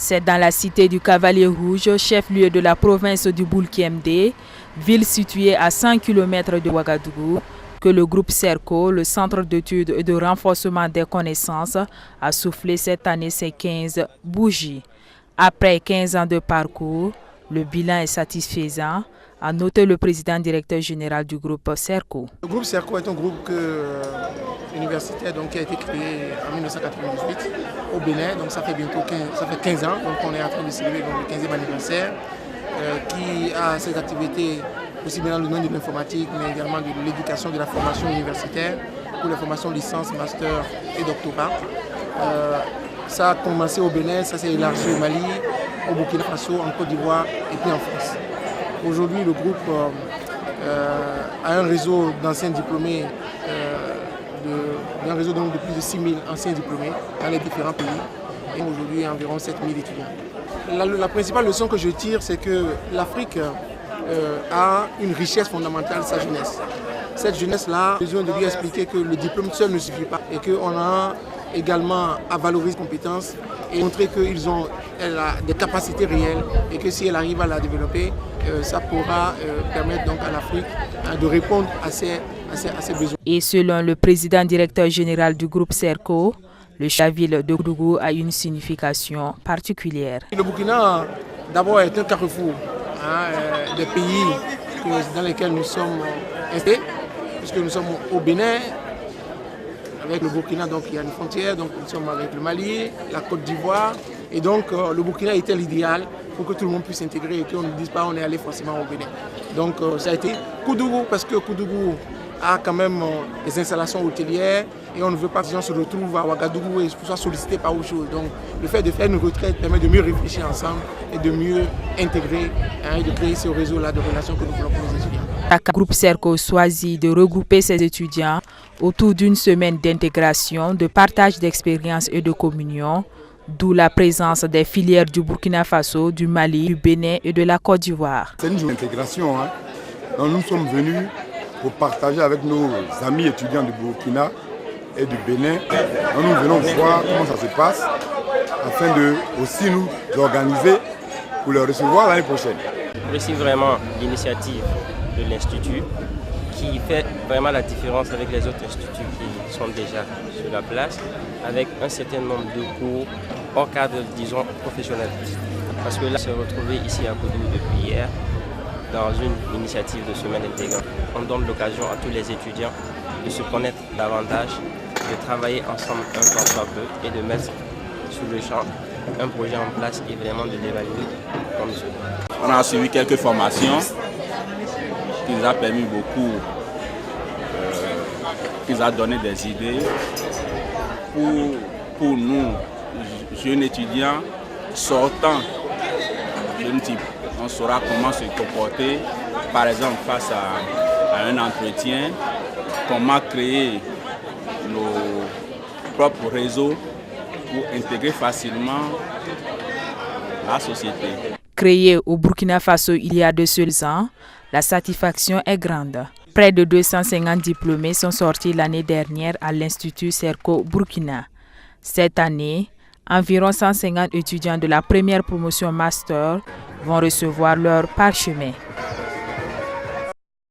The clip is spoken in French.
C'est dans la cité du Cavalier Rouge, chef-lieu de la province du Boulkiemde, ville située à 100 km de Ouagadougou, que le groupe CERCO, le Centre d'études et de renforcement des connaissances, a soufflé cette année ses 15 bougies. Après 15 ans de parcours, le bilan est satisfaisant, a noté le président directeur général du groupe CERCO. Le groupe CERCO est un groupe universitaire qui a été créé en 1998 au Bénin, donc ça fait bientôt 15 ans, donc on est en train de célébrer le 15e anniversaire, qui a ses activités aussi bien dans le domaine de l'informatique, mais également de l'éducation, de la formation universitaire, pour la formation licence, master et doctorat. Ça a commencé au Bénin, ça s'est élargi au Mali, au Burkina Faso, en Côte d'Ivoire et puis en France. Aujourd'hui, le groupe a un réseau d'anciens diplômés, un réseau de plus de 6 000 anciens diplômés dans les différents pays. Et aujourd'hui, il y a environ 7 000 étudiants. La principale leçon que je tire, c'est que l'Afrique a une richesse fondamentale, sa jeunesse. Cette jeunesse-là, j'ai besoin de lui expliquer que le diplôme seul ne suffit pas et qu'on a également à valoriser les compétences et montrer qu'elle a des capacités réelles et que si elle arrive à la développer, ça pourra permettre donc à l'Afrique de répondre à ses besoins. Et selon le président directeur général du groupe CERCO, la ville de Ouagadougou a une signification particulière. Le Burkina, d'abord, est un carrefour des pays dans lesquels nous sommes installés, puisque nous sommes au Bénin. Avec le Burkina, donc il y a une frontière, donc nous sommes avec le Mali, la Côte d'Ivoire. Et donc le Burkina était l'idéal pour que tout le monde puisse s'intégrer et qu'on ne dise pas on est allé forcément au Bénin. Donc ça a été Koudougou, parce que Koudougou a quand même des installations hôtelières et on ne veut pas que les gens se retrouvent à Ouagadougou et soient sollicités par autre chose. Donc le fait de faire une retraite permet de mieux réfléchir ensemble et de mieux intégrer et de créer ce réseau-là de relations que nous voulons pour les étudiants. Le groupe CERCO choisit de regrouper ses étudiants autour d'une semaine d'intégration, de partage d'expériences et de communion, d'où la présence des filières du Burkina Faso, du Mali, du Bénin et de la Côte d'Ivoire. C'est une journée d'intégration. Donc nous sommes venus pour partager avec nos amis étudiants du Burkina et du Bénin. Donc nous venons voir comment ça se passe afin de aussi nous organiser pour les recevoir l'année prochaine. Je suis vraiment l'initiative de l'Institut qui fait vraiment la différence avec les autres instituts qui sont déjà sur la place, avec un certain nombre de cours hors cadre, disons, professionnel. Parce que là, se retrouver ici à Koudougou depuis hier, dans une initiative de semaine intégrante, on donne l'occasion à tous les étudiants de se connaître davantage, de travailler ensemble un temps soit peu et de mettre sur le champ un projet en place et vraiment de l'évaluer comme ça. On a suivi quelques formations qui nous a permis beaucoup, qui nous a donné des idées pour nous, jeunes étudiants sortant, jeunes types. On saura comment se comporter, par exemple face à un entretien, comment créer nos propres réseaux pour intégrer facilement la société. Créé au Burkina Faso il y a 2 seuls ans, la satisfaction est grande. Près de 250 diplômés sont sortis l'année dernière à l'Institut CERCO Burkina. Cette année, environ 150 étudiants de la première promotion master vont recevoir leur parchemin.